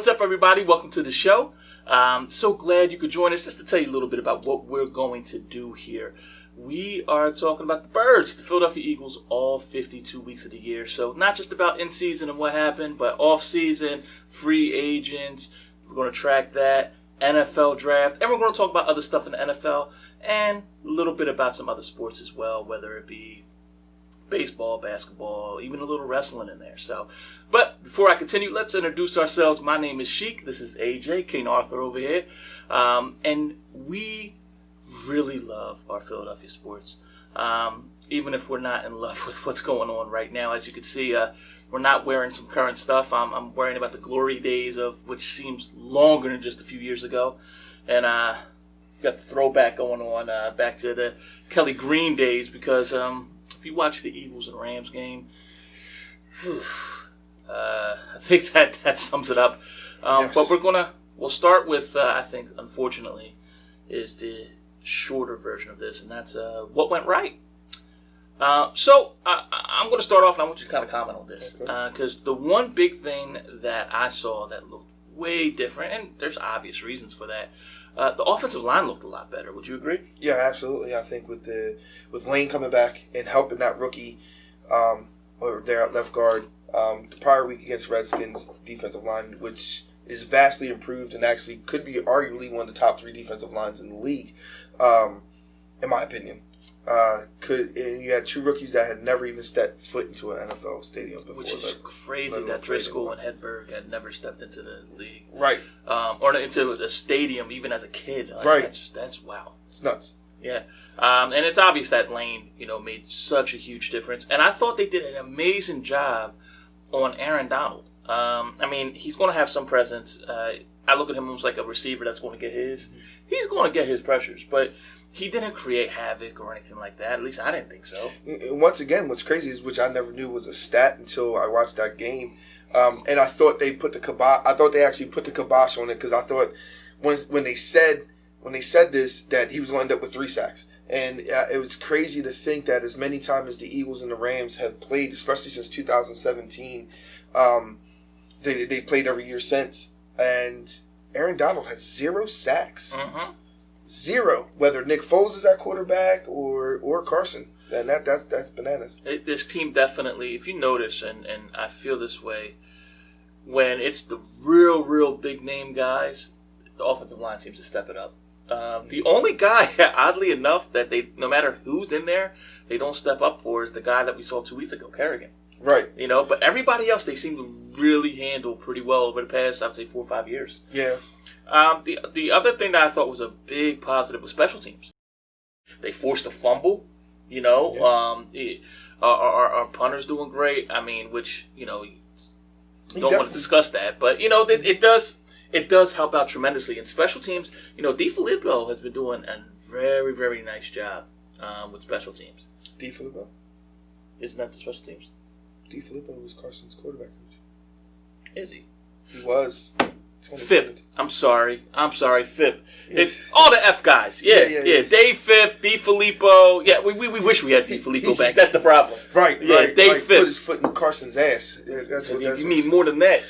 what's up, everybody? Welcome to the show. So glad you could join us just to tell you a little bit about what we're going to do here. We are talking about the Birds, the Philadelphia Eagles, all 52 weeks of the year. So not just about in-season and what happened, but off-season, free agents. We're going to track that, NFL draft, and we're going to talk about other stuff in the NFL and a little bit about some other sports as well, whether it be baseball, basketball, even a little wrestling in there. But before I continue, let's introduce ourselves. My name is Sheik. This is AJ, King Arthur over here. And we really love our Philadelphia sports. Even if we're not in love with what's going on right now. As you can see, we're not wearing some current stuff. I'm worrying about the glory days of which seems longer than just a few years ago. And got the throwback going on back to the Kelly Green days because if you watch the Eagles and Rams game, I think that sums it up. Yes. But we'll start with, I think, unfortunately, is the shorter version of this, and that's what went right. So I'm going to start off, and I want you to kind of comment on this. Because the one big thing that I saw that looked way different, and there's obvious reasons for that, the offensive line looked a lot better. Would you agree? Yeah, absolutely. I think with Lane coming back and helping that rookie or there at left guard, the prior week against Redskins defensive line, which is vastly improved and actually could be arguably one of the top 3 defensive lines in the league, in my opinion. And you had 2 rookies that had never even stepped foot into an NFL stadium before. Which is crazy that Driscoll and Hedberg had never stepped into the league. Right. Or into a stadium even as a kid. Right. That's wow. It's nuts. Yeah. And it's obvious that Lane, made such a huge difference. And I thought they did an amazing job on Aaron Donald. He's going to have some presence. I look at him almost like a receiver that's going to get his. Mm-hmm. He's going to get his pressures, but he didn't create havoc or anything like that. At least I didn't think so. Once again, what's crazy is, which I never knew was a stat until I watched that game, and I thought they put the kibosh. I thought they actually put the kibosh on it because I thought when they said this that he was going to end up with 3 sacks, and it was crazy to think that as many times as the Eagles and the Rams have played, especially since 2017, they've played every year since, and Aaron Donald has 0 sacks. Mm-hmm. 0, whether Nick Foles is at quarterback or Carson. And that's bananas. This team definitely, if you notice, and I feel this way, when it's the real big name guys, the offensive line seems to step it up. The only guy, oddly enough, that no matter who's in there, they don't step up for is the guy that we saw 2 weeks ago, Kerrigan. Right. But everybody else they seem to really handle pretty well over the past, I'd say, 4 or 5 years. Yeah. The other thing that I thought was a big positive was special teams. They forced a fumble, Yeah. Our punter's doing great. Which, don't want to discuss that. But, it does help out tremendously. In special teams, DiFilippo has been doing a very, very nice job with special teams. DiFilippo? Isn't that the special teams? DiFilippo was Carson's quarterback coach. Is he? He was. Phipp. I'm sorry, Phipp. It's all the F guys. Yeah. Dave Phipp, DiFilippo. Yeah, we wish we had DiFilippo back. Dave Phipp put his foot in Carson's ass. Yeah, you mean more than that.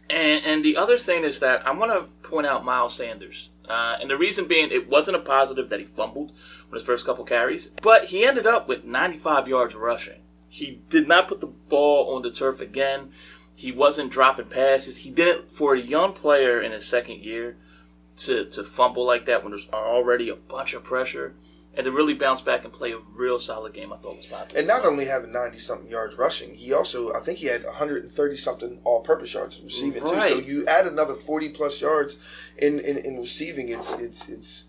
and the other thing is that I want to point out Miles Sanders. And the reason being, it wasn't a positive that he fumbled on his first couple carries, but he ended up with 95 yards rushing. He did not put the ball on the turf again. He wasn't dropping passes. He didn't, for a young player in his second year, to fumble like that when there's already a bunch of pressure, and to really bounce back and play a real solid game, I thought was positive. And not only having 90-something yards rushing, he also, I think he had 130-something all-purpose yards receiving, too. So you add another 40-plus yards in receiving, it's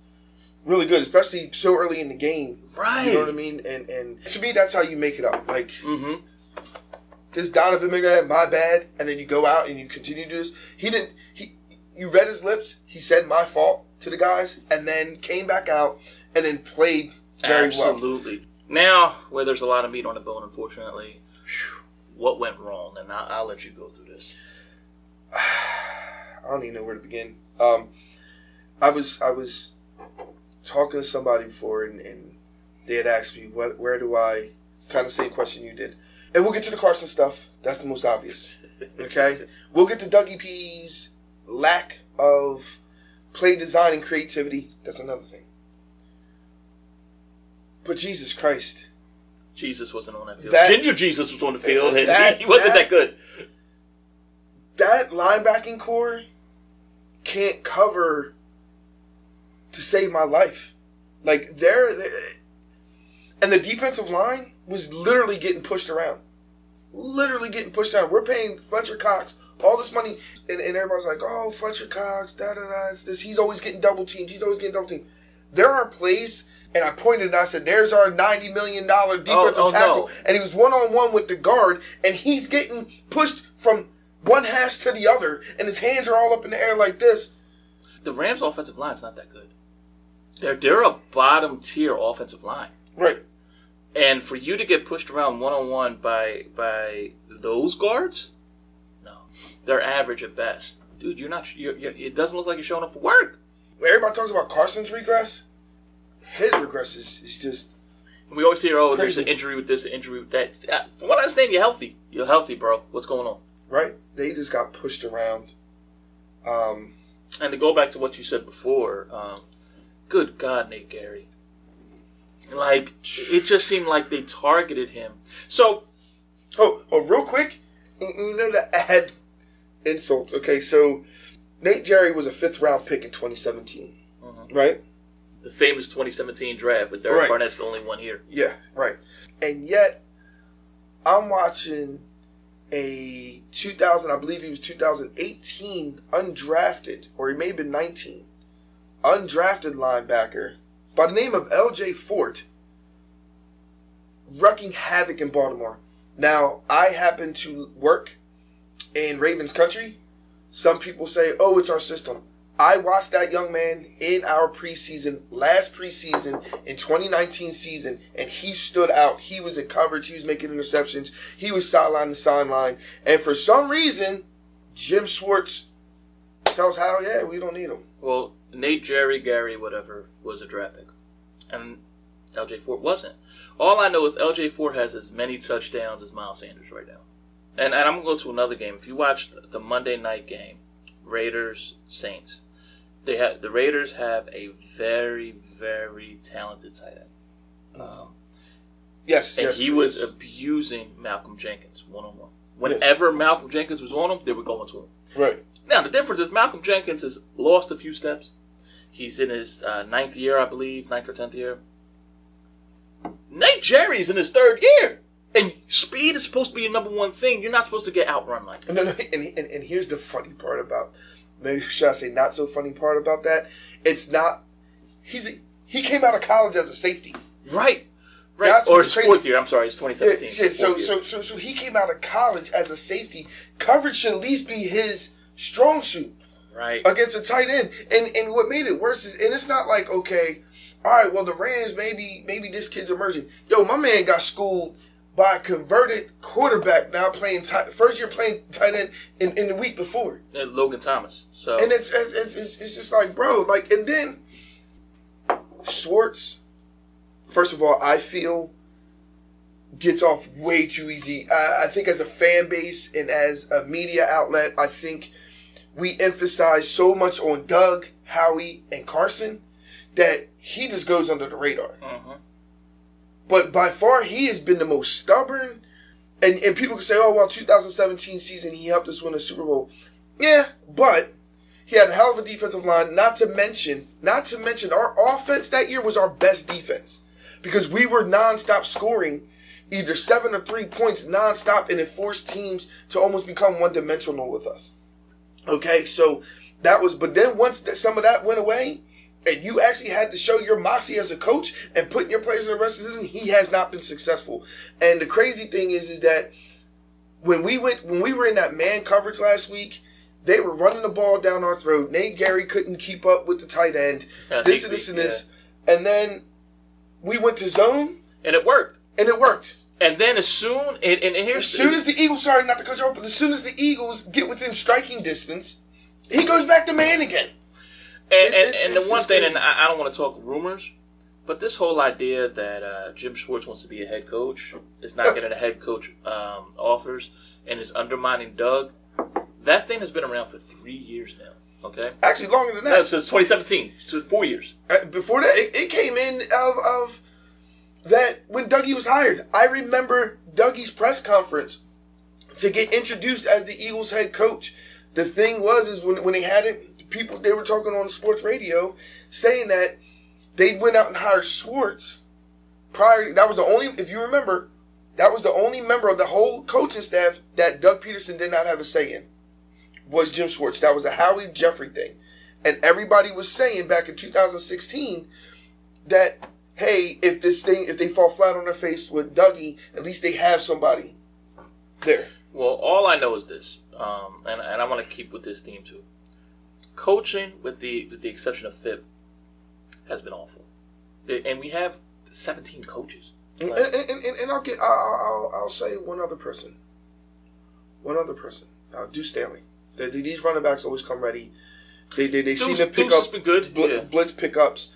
really good, especially so early in the game. Right. You know what I mean? And to me, that's how you make it up. Like, mm-hmm. This Donovan McNabb, my bad, and then you go out and you continue to do this. You read his lips. He said my fault to the guys, and then came back out and then played very well. Absolutely. Now, where there's a lot of meat on the bone, unfortunately, what went wrong? And I'll let you go through this. I don't even know where to begin. I was talking to somebody before, and they had asked me, where do I, kind of same question you did. And we'll get to the Carson stuff. That's the most obvious. Okay? We'll get to Dougie P's lack of play design and creativity. That's another thing. But Jesus Christ. Jesus wasn't on that field. Ginger Jesus was on the field, and he wasn't that good. That linebacking core can't cover to save my life. Like, and the defensive line was literally getting pushed around. Literally getting pushed around. We're paying Fletcher Cox all this money, and everybody's like, oh, Fletcher Cox, da-da-da, it's this. He's always getting double teamed. There are plays, and I pointed and I said, there's our $90 million defensive tackle. No. And he was one-on-one with the guard, and he's getting pushed from one hash to the other, and his hands are all up in the air like this. The Rams' offensive line's not that good. They're a bottom-tier offensive line. Right. And for you to get pushed around one-on-one by those guards, no. They're average at best. Dude, it doesn't look like you're showing up for work. Everybody talks about Carson's regress. His regress is just... We always hear, crazy. There's an injury with this, an injury with that. From what I understand, you're healthy. You're healthy, bro. What's going on? Right. They just got pushed around. And to go back to what you said before, good God, Nate Gary. Like, it just seemed like they targeted him. So... Oh, real quick, to add insults. Okay, so Nate Gary was a 5th-round pick in 2017, right? The famous 2017 draft, but Derek Barnett's the only one here. Yeah, right. And yet, I'm watching a 2018 undrafted, or he may have been 19, undrafted linebacker by the name of L.J. Fort wrecking havoc in Baltimore. Now, I happen to work in Ravens country. Some people say, oh, it's our system. I watched that young man in our last preseason, in 2019 season, and he stood out. He was in coverage. He was making interceptions. He was sideline to sideline. And for some reason, Jim Schwartz tells Hal, yeah, we don't need him. Well, Nate Gary, whatever, was a draft pick. And L.J. Fort wasn't. All I know is L.J. Fort has as many touchdowns as Miles Sanders right now. And I'm going to go to another game. If you watch the Monday night game, Raiders-Saints, the Raiders have a very, very talented tight end. Yes. He was abusing Malcolm Jenkins one-on-one. Whenever Malcolm Jenkins was on him, they were going to him. Right. Now, the difference is Malcolm Jenkins has lost a few steps. He's in his 9th year, I believe, 9th or 10th year. Nate Jerry's in his 3rd year. And speed is supposed to be your number one thing. You're not supposed to get outrun like that. No. And here's the funny part about, maybe should I say not so funny part about that? It's not, he came out of college as a safety. Right. Or his 4th year. I'm sorry, it's 2017. Yeah, so he came out of college as a safety. Coverage should at least be his strong suit. Right. Against a tight end. And what made it worse is, and it's not like, okay, all right, well, the Rams, maybe this kid's emerging. Yo, my man got schooled by a converted quarterback now playing first year playing tight end in the week before. And Logan Thomas. So. And it's just like, bro, like, and then Schwartz, first of all, I feel gets off way too easy. I think as a fan base and as a media outlet, I think we emphasize so much on Doug, Howie, and Carson that he just goes under the radar. But by far, he has been the most stubborn. And people can say, oh, well, 2017 season, he helped us win a Super Bowl. Yeah, but he had a hell of a defensive line. Not to mention, our offense that year was our best defense. Because we were nonstop scoring either 7 or 3 points nonstop, and it forced teams to almost become one-dimensional with us. Okay, so that was, but then once some of that went away, and you actually had to show your moxie as a coach and put your players in the rest of the season, he has not been successful. And the crazy thing is that when we were in that man coverage last week, they were running the ball down our throat. Nate Gary couldn't keep up with the tight end. This. And then we went to zone. And it worked. And then as soon as the Eagles, sorry not to cut you off, but as soon as the Eagles get within striking distance, he goes back to man again. And the one thing, and I don't want to talk rumors, But this whole idea that Jim Schwartz wants to be a head coach, is not getting a head coach offers, and is undermining Doug, that thing has been around for 3 years now. Okay, actually longer than that. No, since 2017, so 4 years. Before that, it came in of that when Dougie was hired. I remember Dougie's press conference to get introduced as the Eagles head coach. The thing is when they had it, they were talking on sports radio saying that they went out and hired Schwartz prior. That was the only, if you remember, that was the only member of the whole coaching staff that Doug Peterson did not have a say in. Was Jim Schwartz. That was a Howie Jeffrey thing. And everybody was saying back in 2016 that, hey, if they fall flat on their face with Dougie, at least they have somebody there. Well, all I know is this, and I want to keep with this theme too. Coaching, with the exception of Phipp, has been awful. And we have 17 coaches. And I'll say one other person. Deuce Stanley. These running backs always come ready. They seem to pick up been good. blitz pickups.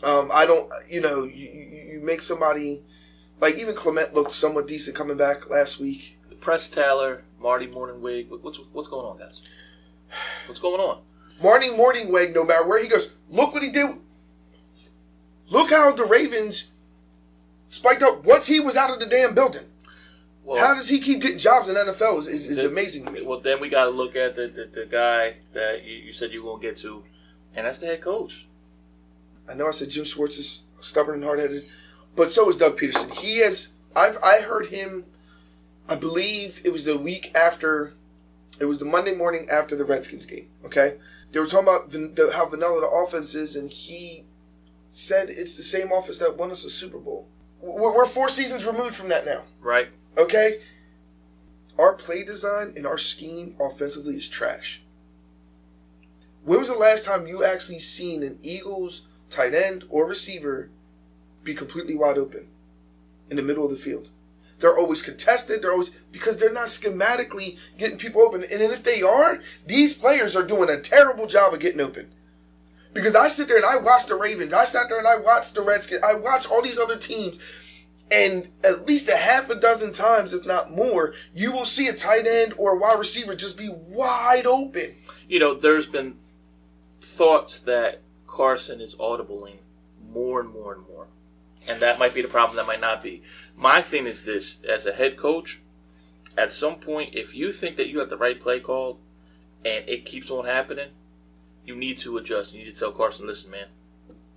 I don't, you make somebody like even Clement looked somewhat decent coming back last week. Press Taylor, Marty Morningwig. What's going on, guys? What's going on? Marty Morningwig, no matter where he goes, look what he did. Look how the Ravens spiked up once he was out of the damn building. Well, how does he keep getting jobs in the NFL is amazing to me. Well, then we got to look at the guy that you said you were going to get to, and that's the head coach. I know I said Jim Schwartz is stubborn and hard-headed, but so is Doug Peterson. I heard him, I believe it was the Monday morning after the Redskins game, okay? They were talking about how vanilla the offense is, and he said it's the same offense that won us a Super Bowl. We're 4 seasons removed from that now. Right. Okay? Our play design and our scheme offensively is trash. When was the last time you actually seen an Eagles tight end or receiver be completely wide open in the middle of the field? They're always contested. Because they're not schematically getting people open. And then if they are, these players are doing a terrible job of getting open. Because I sit there and I watch the Ravens. I sat there and I watched the Redskins. I watch all these other teams. And at least a half a dozen times, if not more, you will see a tight end or a wide receiver just be wide open. There's been thoughts that Carson is audibling more and more and more. And that might be the problem. That might not be. My thing is this. As a head coach, at some point, if you think that you have the right play called and it keeps on happening, you need to adjust. You need to tell Carson, listen, man,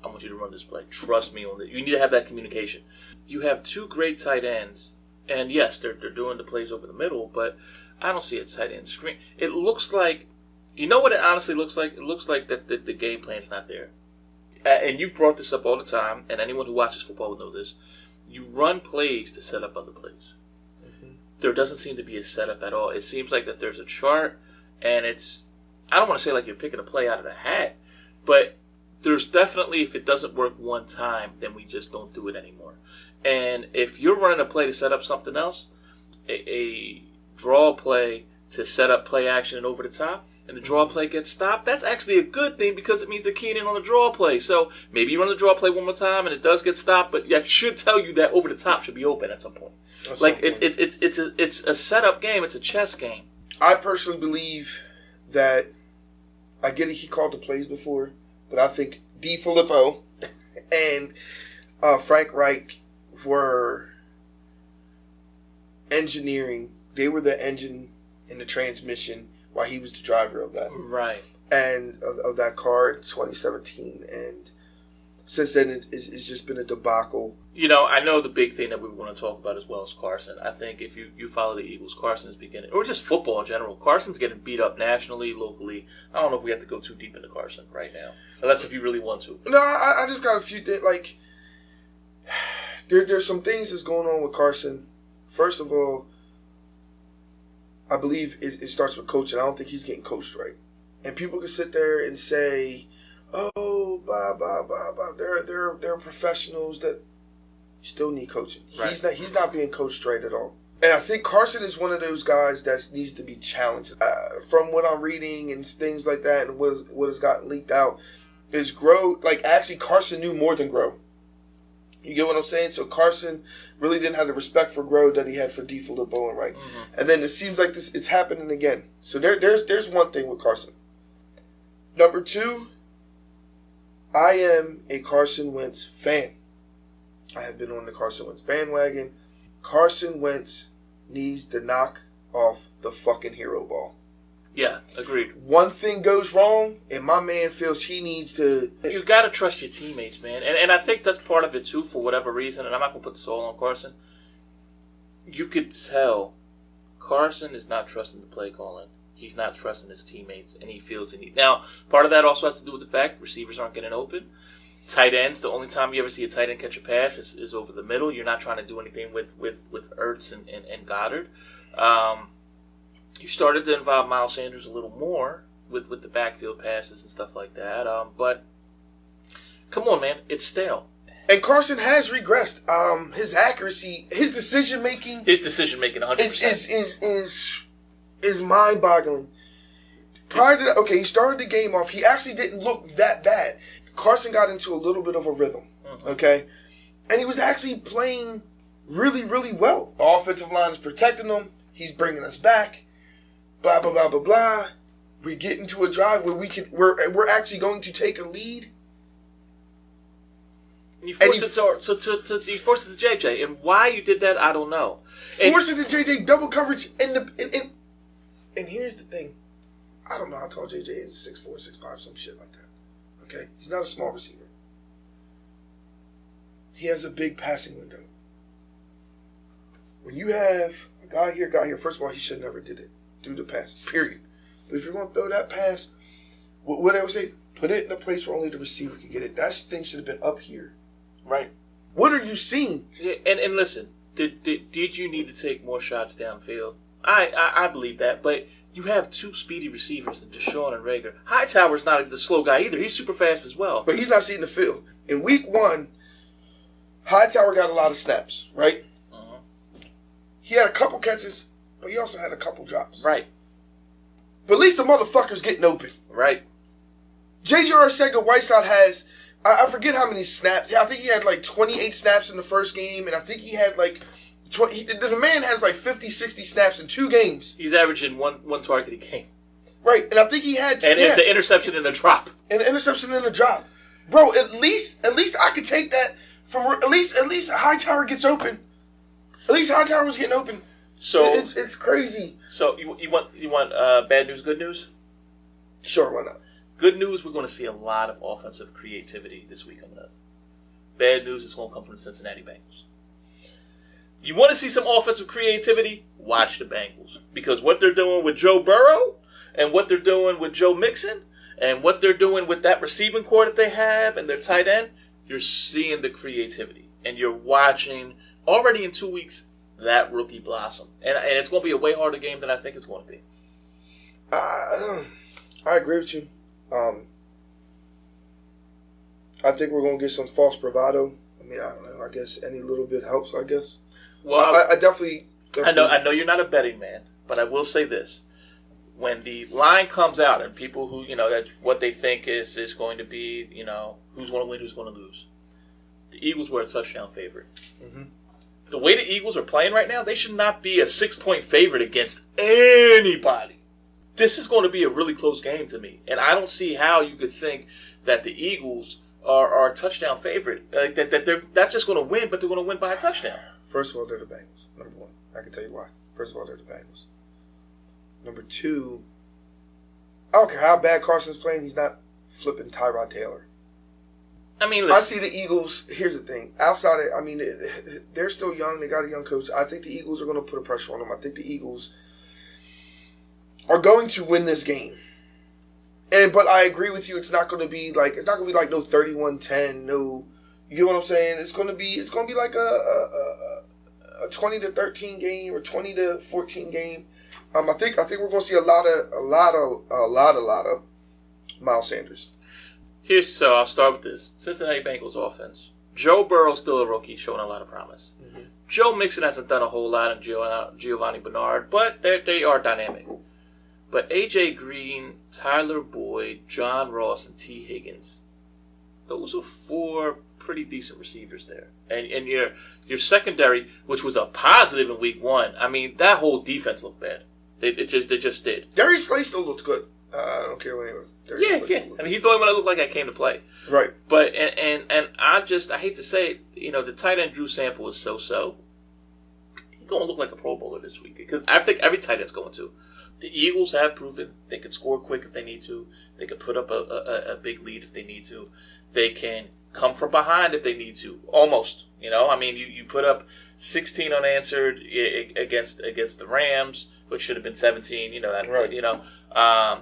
I want you to run this play. Trust me on this. You need to have that communication. You have 2 great tight ends. And yes, they're doing the plays over the middle, but I don't see a tight end screen. It looks like, you know what it honestly looks like? It looks like that the game plan's not there. And you've brought this up all the time, and anyone who watches football will know this. You run plays to set up other plays. Mm-hmm. There doesn't seem to be a setup at all. It seems like that there's a chart, and it's, I don't want to say like you're picking a play out of the hat, but there's definitely, if it doesn't work one time, then we just don't do it anymore. And if you're running a play to set up something else, a draw play to set up play action and over the top, and the draw play gets stopped, that's actually a good thing because it means they're keying in on the draw play. So maybe you run the draw play one more time and it does get stopped, but that should tell you that over the top should be open at some point. It's a setup game. It's a chess game. I personally believe that, I get it, he called the plays before, but I think DeFilippo and Frank Reich were engineering. They were the engine and the transmission while he was the driver of that. Right. And of that car in 2017. And since then, it's just been a debacle. I know the big thing that we want to talk about as well is Carson. I think if you follow the Eagles, Carson is beginning, or just football in general, Carson's getting beat up nationally, locally. I don't know if we have to go too deep into Carson right now. Unless if you really want to. No, I just got a few things. Like, there's some things that's going on with Carson. First of all, I believe it starts with coaching. I don't think he's getting coached right. And people can sit there and say, oh, blah, blah, blah, blah. They're professionals that still need coaching. Right. He's not being coached right at all. And I think Carson is one of those guys that needs to be challenged. From what I'm reading and things like that and what has gotten leaked out is Grow. Like, actually, Carson knew more than Grow. You get what I'm saying? So Carson really didn't have the respect for Grode that he had for D. Filippo and Wright. Mm-hmm. And then it seems like it's happening again. So there's one thing with Carson. Number 2, I am a Carson Wentz fan. I have been on the Carson Wentz bandwagon. Carson Wentz needs to knock off the fucking hero ball. Yeah, agreed. One thing goes wrong, and my man feels he needs to... You got to trust your teammates, man. And I think that's part of it, too, for whatever reason. And I'm not going to put this all on Carson. You could tell Carson is not trusting the play calling. He's not trusting his teammates, and he feels the need. Now, part of that also has to do with the fact receivers aren't getting open. Tight ends, the only time you ever see a tight end catch a pass is over the middle. You're not trying to do anything with Ertz and Goddard. He started to involve Miles Sanders a little more with the backfield passes and stuff like that. But come on, man, it's stale. And Carson has regressed. His accuracy, his decision making, 100% is mind boggling. Prior to that, he started the game off. He actually didn't look that bad. Carson got into a little bit of a rhythm. Okay, and he was actually playing really, really well. The offensive line is protecting him. He's bringing us back. Blah blah blah blah blah. We get into a drive where we're actually going to take a lead. And you force it to JJ, and why you did that, I don't know. Force it to JJ, double coverage, and here's the thing, I don't know how tall JJ is, 6'4", 6'5", some shit like that. Okay, he's not a small receiver. He has a big passing window. When you have a guy here, first of all, he should never did it. Do the pass, period. But if you're going to throw that pass, what I would say, put it in a place where only the receiver can get it. That thing should have been up here. Right. What are you seeing? Yeah, and listen, did you need to take more shots downfield? I believe that, but you have 2 speedy receivers in Deshaun and Rager. Hightower's not the slow guy either. He's super fast as well. But he's not seeing the field. In week 1, Hightower got a lot of snaps, right? Uh-huh. He had a couple catches, but he also had a couple drops. Right. But at least the motherfucker's getting open. Right. J.J. Arcega-Whiteside has, I forget how many snaps. I think he had like 28 snaps in the first game, and I think he had like 20. The man has like 50, 60 snaps in 2 games. He's averaging one target a game. Right, and I think he had... And it's an interception and a drop. And an interception and a drop. Bro, at least I could take that from... At least Hightower gets open. At least Hightower was getting open. So it's crazy. So you want bad news, good news? Sure, why not? Good news, we're going to see a lot of offensive creativity this week coming up. Bad news, it's going to come from the Cincinnati Bengals. You want to see some offensive creativity? Watch the Bengals. Because what they're doing with Joe Burrow and what they're doing with Joe Mixon and what they're doing with that receiving core that they have and their tight end, you're seeing the creativity. And you're watching, already in 2 weeks, that rookie blossom. And it's going to be a way harder game than I think it's going to be. I agree with you. I think we're going to get some false bravado. I mean, I don't know. I guess any little bit helps, I guess. Well, I definitely... I know you're not a betting man, but I will say this. When the line comes out and people who, that's what they think is going to be, who's going to win, who's going to lose. The Eagles were a touchdown favorite. Mm-hmm. The way the Eagles are playing right now, they should not be a 6-point favorite against anybody. This is going to be a really close game to me. And I don't see how you could think that the Eagles are a touchdown favorite. That's just going to win, but they're going to win by a touchdown. First of all, they're the Bengals. Number 1. I can tell you why. First of all, they're the Bengals. Number 2, I don't care how bad Carson's playing, he's not flipping Tyrod Taylor. I mean, listen. I see the Eagles. Here's the thing. Outside of, they're still young. They got a young coach. I think the Eagles are going to put a pressure on them. I think the Eagles are going to win this game. But I agree with you. It's not going to be like no 31-10. No, you get what I'm saying? It's going to be like a 20-13 game or 20-14 game. I think we're going to see a lot of Miles Sanders. So I'll start with this. Cincinnati Bengals offense. Joe Burrow's still a rookie, showing a lot of promise. Mm-hmm. Joe Mixon hasn't done a whole lot in Giovanni Bernard, but they are dynamic. But A.J. Green, Tyler Boyd, John Ross, and T. Higgins, those are 4 pretty decent receivers there, and your secondary, which was a positive in week 1. I mean, that whole defense looked bad. It just did. Darius Slay still looked good. I don't care when he was. Yeah. I mean, he's the only one that looked like I came to play. Right. But and I hate to say it, the tight end Drew Sample is so. He's going to look like a Pro Bowler this week because I think every tight end's going to. The Eagles have proven they can score quick if they need to. They can put up a big lead if they need to. They can come from behind if they need to. Almost. I mean, you put up 16 unanswered against the Rams, which should have been 17. Right.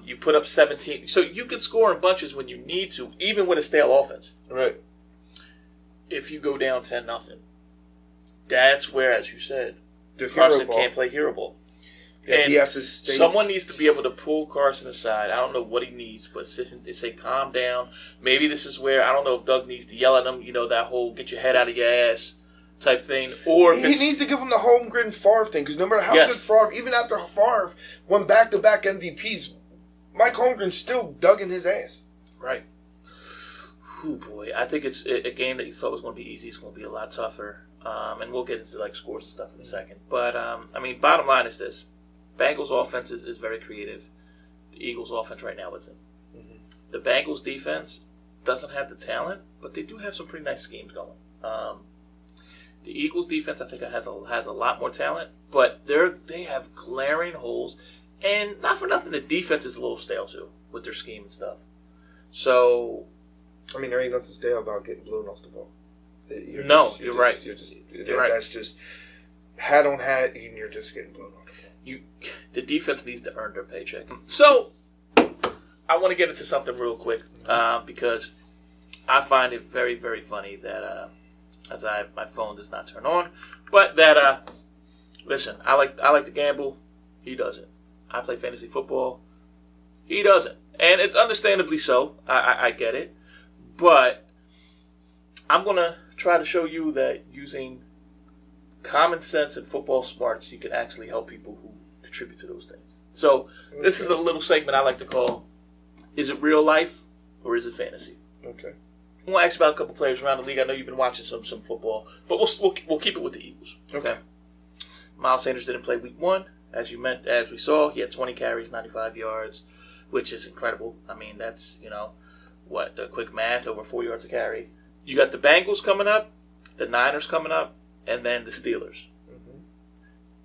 You put up 17. So you can score in bunches when you need to, even with a stale offense. Right. If you go down 10-0, that's where, as you said, The Carson hero can't play hero ball. Yeah, And he has to stay. someone needs to be able to pull Carson aside. I don't know what he needs, but say, calm down. Maybe this is where, I don't know if Doug needs to yell at him, that whole get your head out of your ass type thing. Or if he needs to give him the Holmgren Favre thing, because no matter how good Favre, even after Favre won back-to-back MVPs, Mike Holmgren still dug in his ass. Right. Oh boy, I think it's a game that you thought was going to be easy. It's going to be a lot tougher, and we'll get into scores and stuff in a second. But bottom line is this: Bengals offense is very creative. The Eagles offense right now isn't. Mm-hmm. The Bengals defense doesn't have the talent, but they do have some pretty nice schemes going. The Eagles defense, I think, has a lot more talent, but they have glaring holes, and not for nothing, the defense is a little stale too with their scheme and stuff. So. There ain't nothing stale about getting blown off the ball. You're right. That's just hat on hat, and you're just getting blown off the ball. The defense needs to earn their paycheck. So, I want to get into something real quick because I find it very, very funny that my phone does not turn on, but that listen, I like to gamble. He doesn't. I play fantasy football. He doesn't, and it's understandably so. I get it. But I'm going to try to show you that using common sense and football smarts, you can actually help people who contribute to those things. So this is a little segment I like to call, is it real life or is it fantasy? Okay. I'm going to ask you about a couple players around the league. I know you've been watching some football, but we'll keep it with the Eagles. Okay. Miles Sanders didn't play week 1. As we saw, he had 20 carries, 95 yards, which is incredible. That's, the quick math, over 4 yards a carry. You got the Bengals coming up, the Niners coming up, and then the Steelers. Mm-hmm.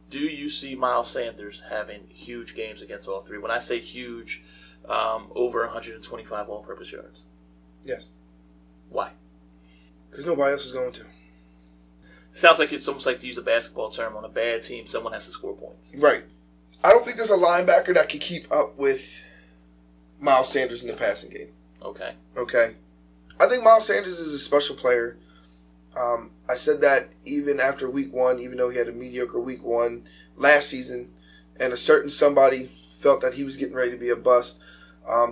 Do you see Miles Sanders having huge games against all three? When I say huge, over 125 all-purpose yards. Yes. Why? Because nobody else is going to. Sounds like it's almost like, to use a basketball term, on a bad team, someone has to score points. Right. I don't think there's a linebacker that can keep up with Miles Sanders in the passing game. Okay. I think Miles Sanders is a special player. I said that even after week 1, even though he had a mediocre week 1 last season, and a certain somebody felt that he was getting ready to be a bust,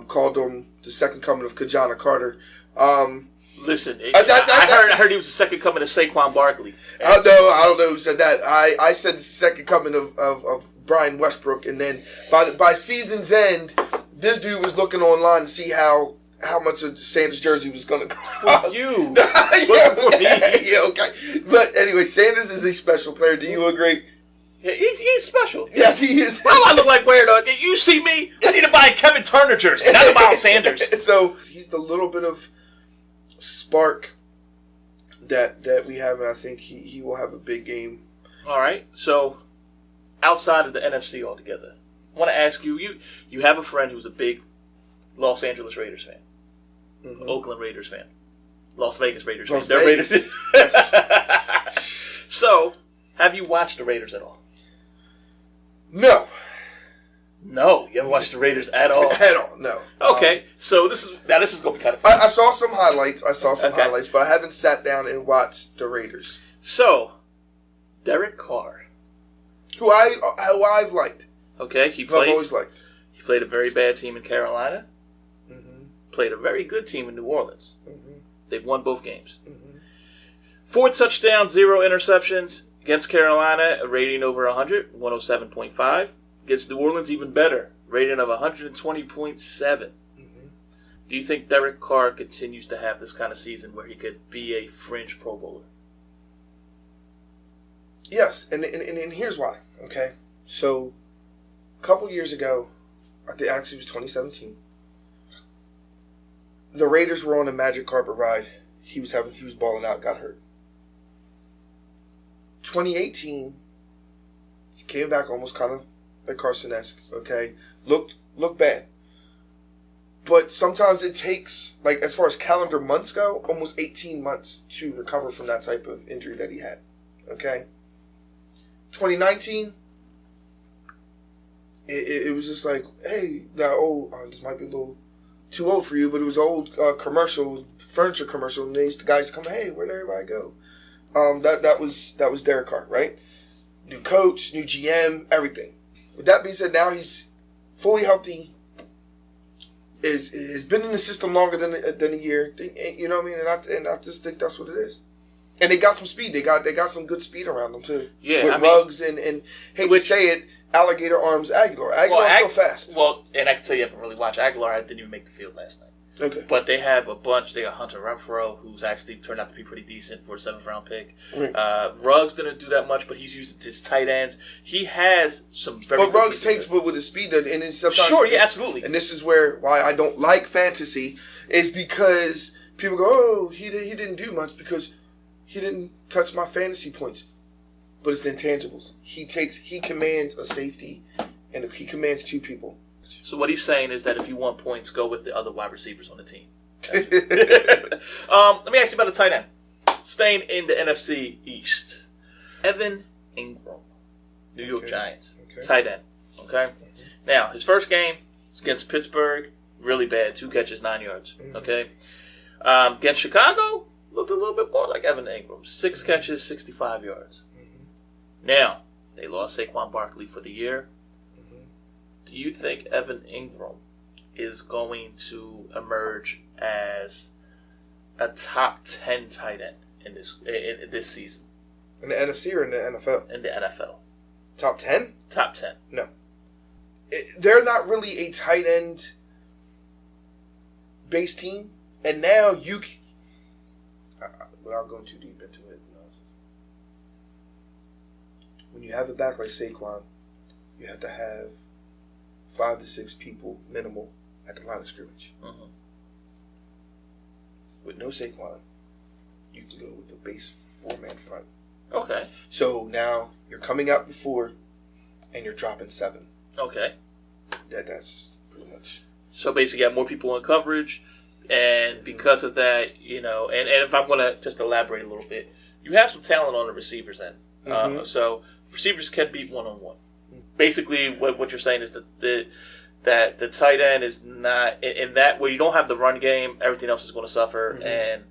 called him the second coming of Kajana Carter. Listen, I heard he was the second coming of Saquon Barkley. I don't know who said that. I said the second coming of Brian Westbrook, and then by season's end, this dude was looking online to see how much of Sanders' jersey was going to cost. For you. For me. Yeah, okay. But anyway, Sanders is a special player. Do you agree? Yeah, he's special. Yes, he is. Why do I look like weirdo? You see me? I need to buy a Kevin Turner jersey, not a Miles Sanders. So he's the little bit of spark that we have, and I think he will have a big game. All right. So outside of the NFC altogether, I want to ask you have a friend who's a big Los Angeles Raiders fan. Mm-hmm. Oakland Raiders fan. Las Vegas Raiders fan. They're Raiders. So, have you watched the Raiders at all? No. No, you haven't watched the Raiders at all? At all, no. Okay, so this is going to be kind of fun. I saw some highlights. Highlights, but I haven't sat down and watched the Raiders. So, Derek Carr. Who I've liked. Okay, I've always liked. He played a very bad team in Carolina. Mm-hmm. Played a very good team in New Orleans. Mm-hmm. They've won both games. Mm-hmm. 4 touchdowns, 0 interceptions. Against Carolina, a rating over 100, 107.5. Against New Orleans, even better, rating of 120.7. Mm-hmm. Do you think Derek Carr continues to have this kind of season where he could be a fringe Pro Bowler? Yes, and here's why. Okay, so a couple years ago, I think actually it was 2017. The Raiders were on a magic carpet ride. He was balling out, got hurt. 2018, he came back almost kind of like Carson-esque. Okay, looked bad. But sometimes it takes, like, as far as calendar months go, almost 18 months to recover from that type of injury that he had. Okay? 2019, it was just like, hey, this might be a little too old for you, but it was an old furniture commercial, and the guys come, hey, where'd everybody go? That was Derek Carr, right? New coach, new GM, everything. With that being said, now he's fully healthy. Has been in the system longer than a year. You know what I mean? And I just think that's what it is. And they got some speed. They got some good speed around them too. Yeah, with Ruggs and hate to say it, alligator arms Aguilar. Aguilar's still fast. Well, and I can tell you, I haven't really watched Aguilar. I didn't even make the field last night. Okay. But they have a bunch. They got Hunter Renfrow, who's actually turned out to be pretty decent for a 7th round pick. Right. Ruggs didn't do that much, but he's using his tight ends. He has some very. But Ruggs takes with his speed, and it's sometimes sure, yeah, absolutely. And this is why I don't like fantasy is because people go, oh, he didn't do much because he didn't touch my fantasy points. But it's the intangibles. He commands a safety, and he commands 2 people. So what he's saying is that if you want points, go with the other wide receivers on the team. Let me ask you about the tight end. Staying in the NFC East. Evan Ingram, New York Giants, tight end. Okay? Now, his first game was against Pittsburgh, really bad, 2 catches, 9 yards. Okay? Against Chicago, looked a little bit more like Evan Ingram. 6 catches, 65 yards. Now, they lost Saquon Barkley for the year. Do you think Evan Ingram is going to emerge as a top 10 tight end in this season? In the NFC or in the NFL? In the NFL. Top 10? Top 10. No. They're not really a tight end base team. And now without going too deep into it, when you have a back like Saquon, you have to have 5 to 6 people minimal at the line of scrimmage. With no Saquon, you can go with a base 4-man front. Okay. So now you're coming out before, and you're dropping 7. Okay. That's pretty much. So basically, you have more people in coverage, and because of that, and if I'm going to just elaborate a little bit, you have some talent on the receivers end. So receivers can beat one-on-one. Basically, what you're saying is that the tight end is not in that where you don't have the run game, everything else is going to suffer. And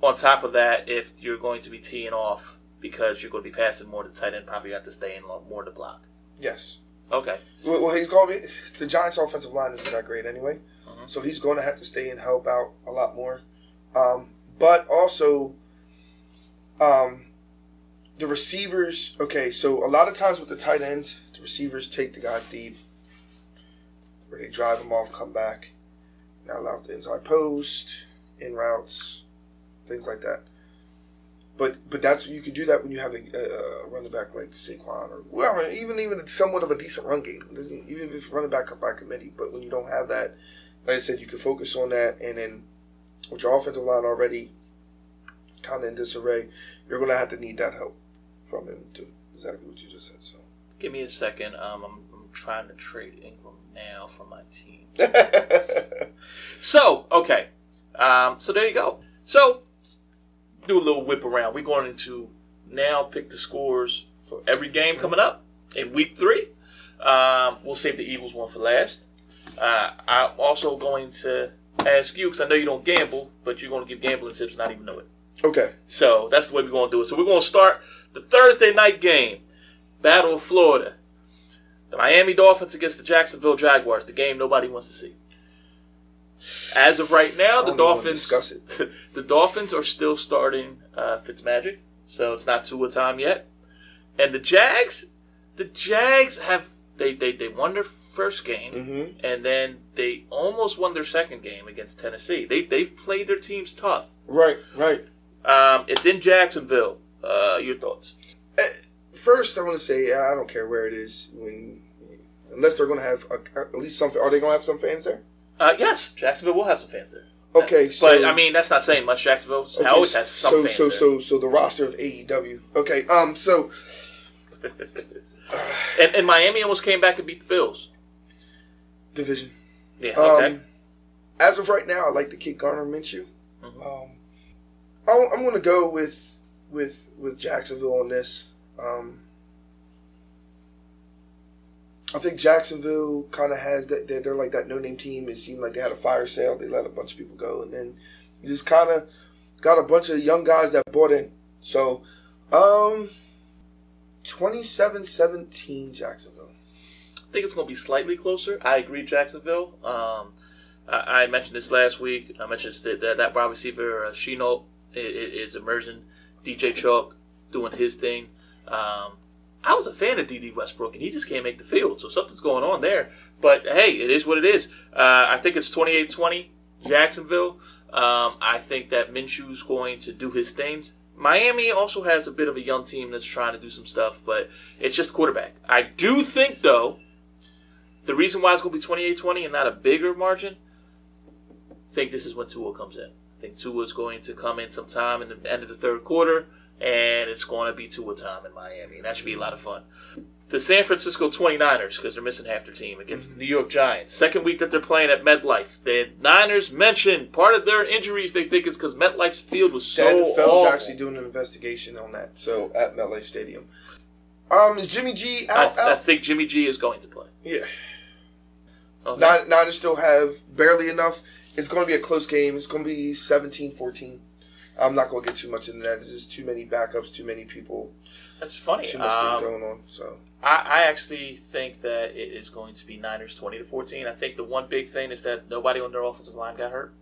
on top of that, if you're going to be teeing off because you're going to be passing more, the tight end probably have to stay in more to block. Yes. Okay. Well, he's going to be the Giants' offensive line isn't that great anyway, so he's going to have to stay and help out a lot more. But also, the receivers. Okay, so a lot of times with the tight ends, the receivers take the guys deep, where they drive them off, come back, now allow the inside post, in routes, things like that. But that's you can do that when you have a running back like Saquon or whoever, even somewhat of a decent run game, even if it's running back up by committee. But when you don't have that, like I said, you can focus on that, and then with your offensive line already kind of in disarray, you're going to have to need that help from him to exactly what you just said. So give me a second. I'm trying to trade Ingram now for my team. So okay, so there you go. So do a little whip around. We're going into now pick the scores for every game coming up in week 3. We'll save the Eagles one for last. I'm also going to ask you, because I know you don't gamble, but you're going to give gambling tips and not even know it. Okay. So that's the way we're going to do it. So we're going to start the Thursday night game, Battle of Florida. The Miami Dolphins against the Jacksonville Jaguars, the game nobody wants to see. As of right now, the Dolphins are still starting Fitzmagic, so it's not Tua time yet. And the Jags have They won their first game, and then they almost won their second game against Tennessee. They've played their teams tough. Right. It's in Jacksonville. Your thoughts? First, I want to say I don't care where it is. Unless they're going to have at least some. Are they going to have some fans there? Yes, Jacksonville will have some fans there. Okay, but I mean that's not saying much. Jacksonville always has some fans there. So the roster of AEW. Okay, so. and Miami almost came back and beat the Bills. Division. Yeah. Okay. As of right now, I like the kid Garner Minshew. I'm going to go with Jacksonville on this. I think Jacksonville kind of has that. They're like that no-name team. It seemed like they had a fire sale. They let a bunch of people go, and then you just kind of got a bunch of young guys that bought in. So, 27-17 Jacksonville. I think it's going to be slightly closer. I agree, Jacksonville. I mentioned this last week. I mentioned that wide receiver Shenault is emerging. DJ Chalk doing his thing. I was a fan of D.D. Westbrook, and he just can't make the field, so something's going on there. But, hey, it is what it is. I think it's 28-20, Jacksonville. I think that Minshew's going to do his things. Miami also has a bit of a young team that's trying to do some stuff, but it's just quarterback. I do think, though, the reason why it's going to be 28-20 and not a bigger margin, I think this is when Tua comes in. I think Tua's going to come in sometime in the end of the third quarter, and it's going to be Tua time in Miami, and that should be a lot of fun. The San Francisco 29ers, because they're missing half their team, against the New York Giants. Second week that they're playing at MetLife. The Niners mentioned part of their injuries they think is because MetLife's field was so awful. The NFL's actually doing an investigation on that, so at MetLife Stadium. Is Jimmy G out? I think Jimmy G is going to play. Yeah. Okay. Niners still have barely enough. It's going to be a close game. It's going to be 17-14. I'm not going to get too much into that. There's just too many backups, too many people. That's funny. Too much going on. So I actually think that it is going to be Niners 20-14. I think the one big thing is that nobody on their offensive line got hurt,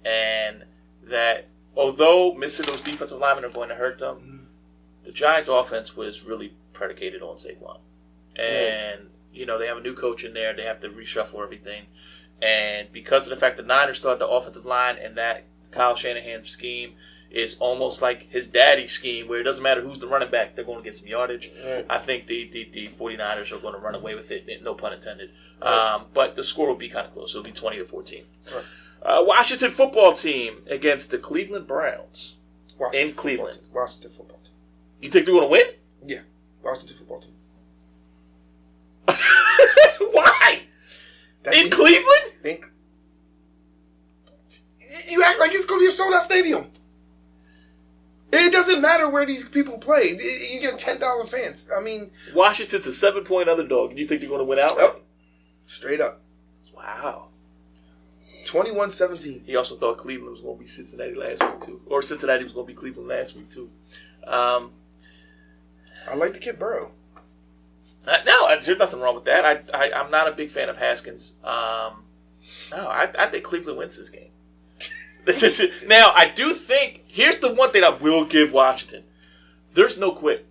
and that although missing those defensive linemen are going to hurt them, the Giants' offense was really predicated on Saquon, and they have a new coach in there. They have to reshuffle everything, and because of the fact the Niners start the offensive line and that Kyle Shanahan's scheme is almost like his daddy's scheme where it doesn't matter who's the running back, they're going to get some yardage. Right. I think the 49ers are going to run away with it, no pun intended. Right. But the score will be kind of close. It'll be 20-14. Right. Washington football team against the Cleveland Browns in Cleveland. Washington football team. You think they're going to win? Yeah. Washington football team. Why? In Cleveland? You act like it's going to be a sold-out stadium. It doesn't matter where these people play. You get 10,000 fans. I mean... Washington's a 7-point underdog, and you think they're going to win out? Yep. Straight up. Wow. 21-17. He also thought Cleveland was going to be Cincinnati last week, too. Or Cincinnati was going to be Cleveland last week, too. I like the kid Burrow. No, there's nothing wrong with that. I'm not a big fan of Haskins. I think Cleveland wins this game. Now, I do think, here's the one thing I will give Washington. There's no quit.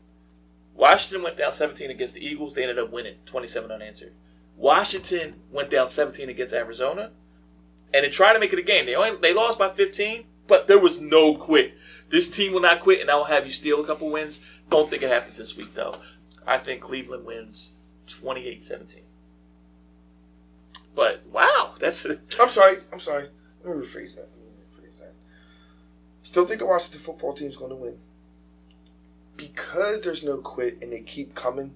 Washington went down 17 against the Eagles. They ended up winning 27 unanswered. Washington went down 17 against Arizona, and they tried to make it a game. They lost by 15, but there was no quit. This team will not quit, and I will have you steal a couple wins. Don't think it happens this week, though. I think Cleveland wins 28-17. But, wow, that's... I'm sorry. Let me rephrase that. Still think the Washington football team is going to win. Because there's no quit and they keep coming,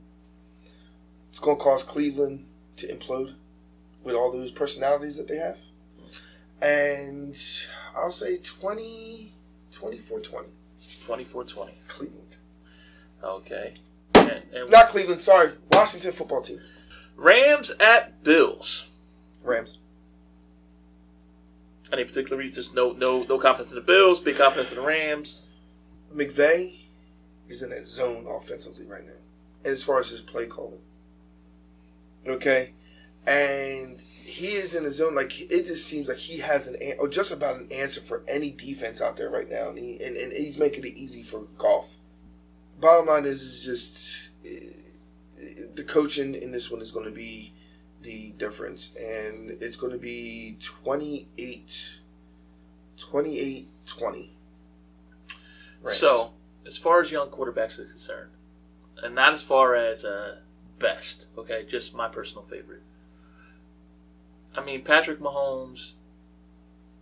it's going to cause Cleveland to implode with all those personalities that they have. And I'll say 24-20. 24-20. Cleveland. Okay. Not Cleveland, sorry. Washington football team. Rams at Bills. Rams. Any particular reason? Just no confidence in the Bills, big confidence in the Rams. McVay is in a zone offensively right now, as far as his play calling. Okay? And he is in a zone, like, it just seems like he has just about an answer for any defense out there right now, and he's making it easy for Goff. Bottom line is just, the coaching in this one is going to be the difference, and it's going to be 28-20. Rams. So, as far as young quarterbacks are concerned, and not as far as best, okay, just my personal favorite. I mean, Patrick Mahomes.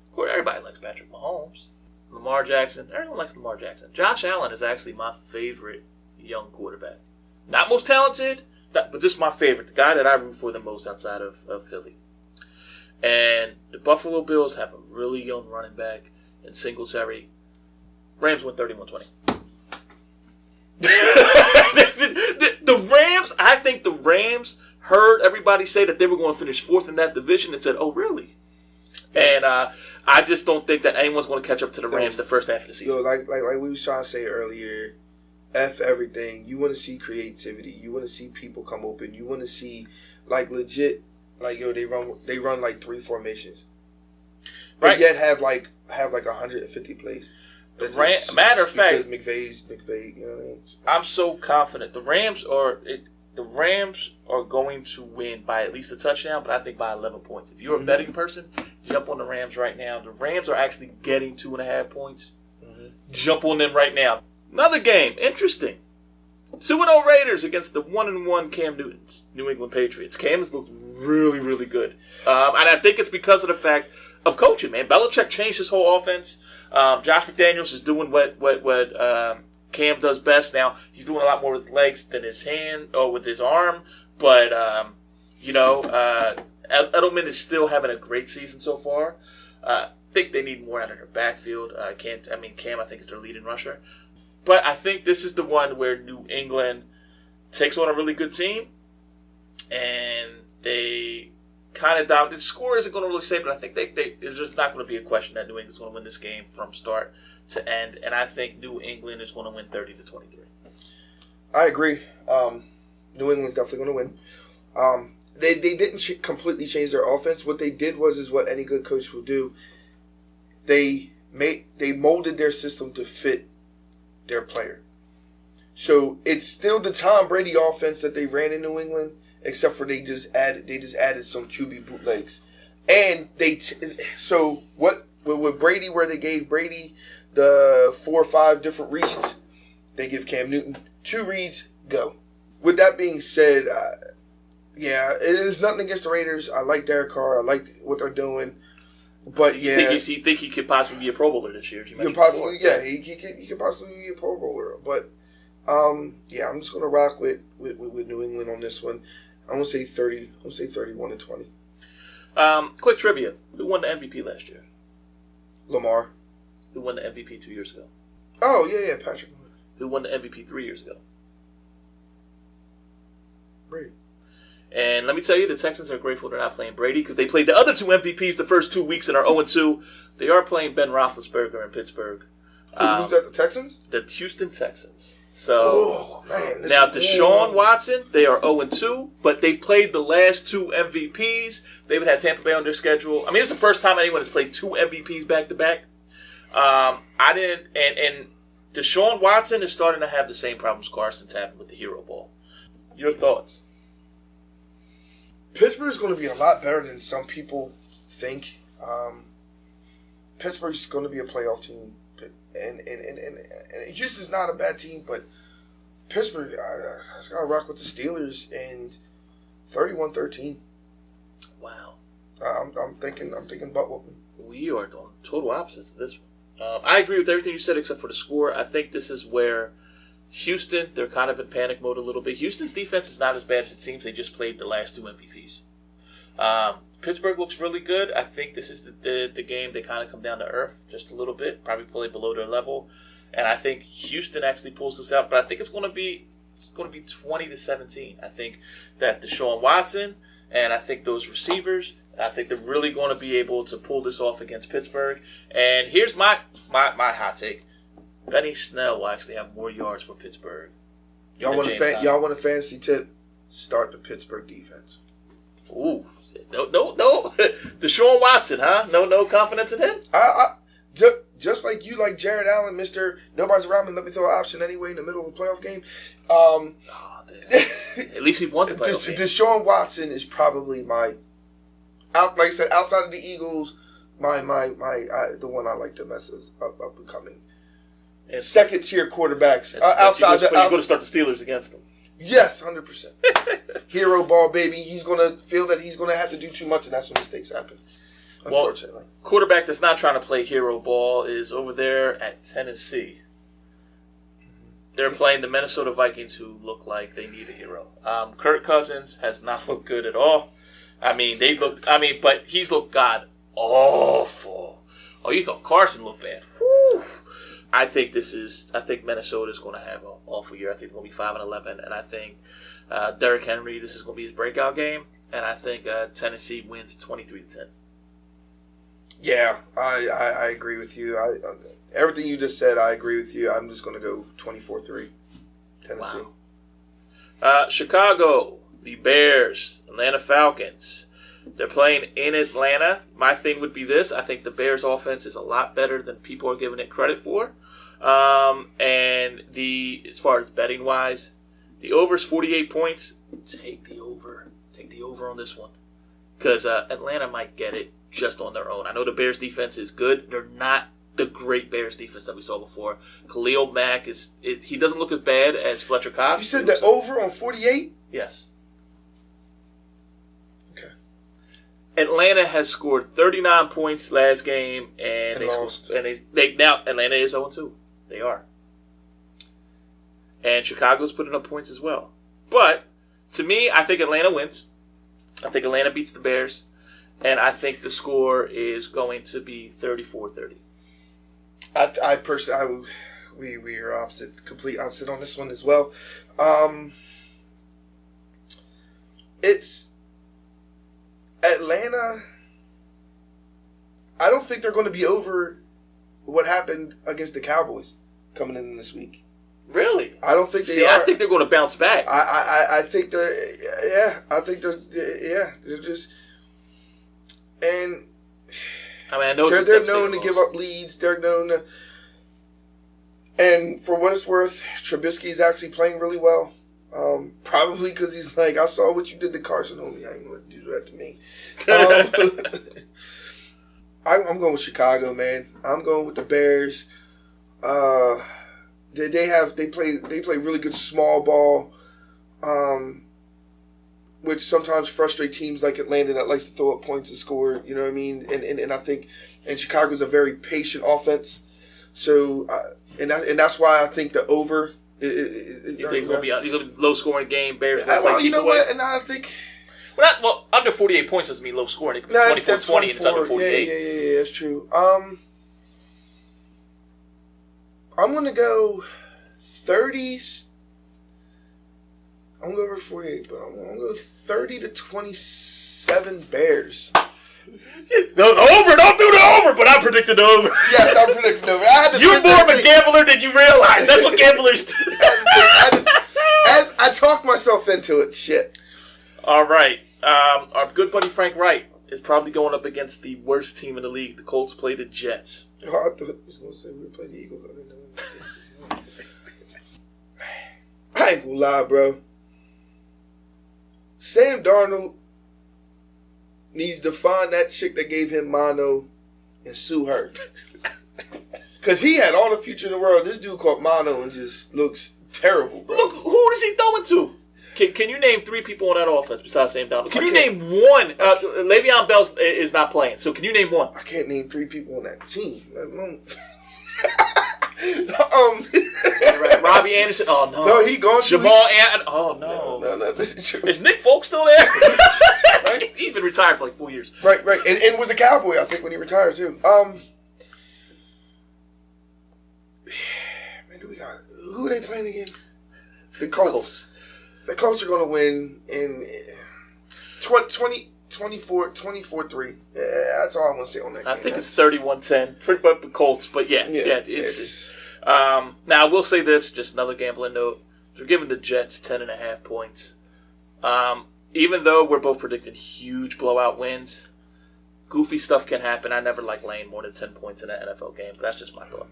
Of course, everybody likes Patrick Mahomes. Lamar Jackson. Everyone likes Lamar Jackson. Josh Allen is actually my favorite young quarterback. Not most talented, but just my favorite. The guy that I root for the most outside of Philly. And the Buffalo Bills have a really young running back in Singletary. Rams win 31-20. The Rams, I think the Rams heard everybody say that they were going to finish fourth in that division and said, oh, really? And I just don't think that anyone's going to catch up to the Rams the first half of the season. Yo, like we was trying to say earlier, F everything. You want to see creativity. You want to see people come open. You want to see, like, legit, like, yo, they run like 3 formations. But right. Yet have like 150 plays. Matter of fact, because McVay, you know what I mean? I'm so confident. The Rams are going to win by at least a touchdown, but I think by 11 points. If you're a betting person, jump on the Rams right now. The Rams are actually getting 2.5 points. Mm-hmm. Jump on them right now. Another game, interesting. 2-0 Raiders against the 1-1 Cam Newton's New England Patriots. Cam has looked really, really good. And I think it's because of the fact of coaching, man. Belichick changed his whole offense. Josh McDaniels is doing what Cam does best now. He's doing a lot more with his legs than his hand or with his arm. But, Edelman is still having a great season so far. I think they need more out of their backfield. Cam, I think, is their leading rusher. But I think this is the one where New England takes on a really good team, and they kind of dominate. The score isn't going to really say, but I think there's just not going to be a question that New England's going to win this game from start to end, and I think New England is going to win 30-23. I agree. New England's definitely going to win. They didn't completely change their offense. What they did was what any good coach will do. They molded their system to fit their player. So it's still the Tom Brady offense that they ran in New England, except for they just added some QB bootlegs. And so what with Brady, where they gave Brady the 4 or 5 different reads, they give Cam Newton 2 reads, go. With that being said, yeah, it is nothing against the Raiders. I like Derek Carr. I like what they're doing. But you think he could possibly be a Pro Bowler this year? He could possibly be a Pro Bowler. But I'm just gonna rock with New England on this one. I'm gonna say 30. I'm gonna say 31-20. Quick trivia: who won the MVP last year? Lamar. Who won the MVP 2 years ago? Oh yeah, Patrick. Who won the MVP 3 years ago? Brady. And let me tell you, the Texans are grateful they're not playing Brady because they played the other 2 MVPs the first 2 weeks and are 0-2. They are playing Ben Roethlisberger in Pittsburgh. Who's that, the Texans? The Houston Texans. So, now Deshaun Watson, they are 0-2, but they played the last 2 MVPs. They would have Tampa Bay on their schedule. I mean, it's the first time anyone has played 2 MVPs back-to-back. And Deshaun Watson is starting to have the same problems Carson's having with the hero ball. Your thoughts? Pittsburgh's going to be a lot better than some people think. Pittsburgh's going to be a playoff team, and Houston's not a bad team, but Pittsburgh has got to rock with the Steelers and 31-13. Wow. I'm thinking butt whooping. We are doing total opposites of this one. I agree with everything you said except for the score. I think this is where Houston, they're kind of in panic mode a little bit. Houston's defense is not as bad as it seems. They just played the last 2 MVPs. Pittsburgh looks really good. I think this is the game they kind of come down to earth just a little bit, probably play below their level. And I think Houston actually pulls this out, but I think it's going to be 20-17. I think that Deshaun Watson and I think those receivers, I think they're really going to be able to pull this off against Pittsburgh. And here's my hot take. Benny Snell will actually have more yards for Pittsburgh. Y'all want a fantasy tip? Start the Pittsburgh defense. Ooh, no. Deshaun Watson, huh? No confidence in him. just like you like Jared Allen, Mr. Nobody's around me, let me throw an option anyway in the middle of a playoff game. At least he won the playoff game. Deshaun Watson is probably like I said, outside of the Eagles, the one I like the best is up and coming. And second tier quarterbacks outside. You're going to start the Steelers against them. Yes, 100%. Hero ball, baby. He's going to feel that he's going to have to do too much, and that's when mistakes happen. Unfortunately. Well, quarterback that's not trying to play hero ball is over there at Tennessee. They're playing the Minnesota Vikings, who look like they need a hero. Kirk Cousins has not looked good at all. But he's looked god awful. Oh, you thought Carson looked bad? Whew. I think Minnesota is going to have an awful year. I think they're going to be 5-11, and I think Derrick Henry, this is going to be his breakout game, and I think Tennessee wins 23-10. Yeah, I agree with you. Everything you just said, I agree with you. I'm just going to go 24-3, Tennessee. Wow. Chicago, the Bears, Atlanta Falcons. They're playing in Atlanta. My thing would be this. I think the Bears' offense is a lot better than people are giving it credit for. And as far as betting wise, the over is 48 points. Take the over. Take the over on this one. Because Atlanta might get it just on their own. I know the Bears' defense is good. They're not the great Bears defense that we saw before. Khalil Mack he doesn't look as bad as Fletcher Cox. You said the over on 48? Yes. Atlanta has scored 39 points last game, and they lost. Now Atlanta is 0-2. They are, and Chicago's putting up points as well. But to me, I think Atlanta wins. I think Atlanta beats the Bears, and I think the score is going to be 34-30. I personally, we are complete opposite on this one as well. It's Atlanta. I don't think they're going to be over what happened against the Cowboys coming in this week. Really? I don't think they are. I think they're going to bounce back. I think they're. Yeah, I think they're. Yeah, they're just. And I know they're known to give up leads. They're known to. And for what it's worth, Trubisky is actually playing really well. Probably because he's like, I saw what you did to Carson, homie. I ain't gonna do that to me. I'm going with Chicago, man. I'm going with the Bears. They play really good small ball, which sometimes frustrate teams like Atlanta that likes to throw up points and score. You know what I mean? And I think Chicago's a very patient offense. So and that's why I think the over. You think it's going to be a low scoring game? Bears. You know what? And I think. Well, under 48 points doesn't mean low scoring. It could be 24-20 and it's under 48. Yeah, that's true. I'm going to go 30s. I'm going to go over 48, but I'm going to go 30-27 Bears. The over, don't do the over, but I predicted the over. Yes, I predicted the over. You're more of a gambler than you realize. That's what gamblers do. I talked myself into it. Shit. All right. Our good buddy Frank Wright is probably going up against the worst team in the league. The Colts play the Jets. I thought he was going to say we play the Eagles. I didn't know. I ain't going to lie, bro. Sam Darnold needs to find that chick that gave him mono and sue her. Because he had all the future in the world. This dude called mono and just looks terrible, bro. Look, who does he throw it to? Can you name three people on that offense besides Sam Darnold? Can you name one? Le'Veon Bell is not playing, so can you name one? I can't name three people on that team, let alone... Robbie Anderson. Oh no. No, he gone. Jamal Adams. Oh no. Is Nick Folk still there? Right? He's been retired for like 4 years. Right. And was a Cowboy, I think, when he retired too. Man, who are they playing again? The Colts. The Colts are going to win in 24-3. Yeah, that's all I'm going to say on that game. I think it's 31-10 for the Colts, but yeah, it's now, I will say this, just another gambling note. We're giving the Jets 10.5 points. Even though we're both predicting huge blowout wins, goofy stuff can happen. I never like laying more than 10 points in an NFL game, but that's just my thought.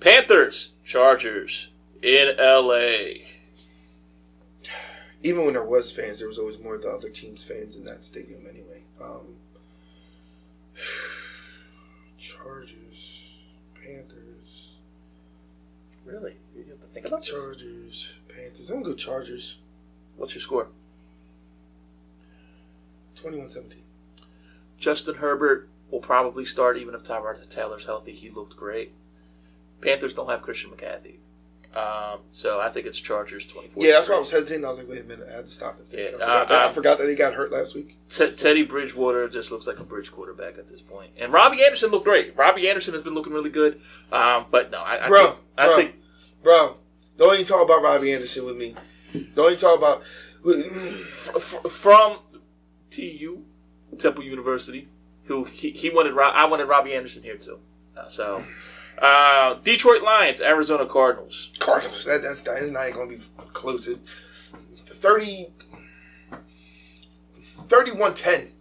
Panthers, Chargers in LA. Even when there was fans, there was always more of the other team's fans in that stadium anyway. Chargers, Panthers. Really? You have to think about this? Chargers, Panthers. I'm going to go Chargers. What's your score? 21-17. Justin Herbert will probably start even if Tyrod Taylor's healthy. He looked great. Panthers don't have Christian McCaffrey. So I think it's Chargers 24. Yeah, that's why I was hesitating. I was like, wait a minute, I had to stop it. Yeah, I forgot that he got hurt last week. Teddy Bridgewater just looks like a bridge quarterback at this point. And Robbie Anderson looked great. Robbie Anderson has been looking really good. But no, I think... Bro, don't even talk about Robbie Anderson with me. Don't even talk about... From TU, Temple University, who I wanted Robbie Anderson here too. Detroit Lions, Arizona Cardinals. Cardinals, that's not even going to be close. 31-10.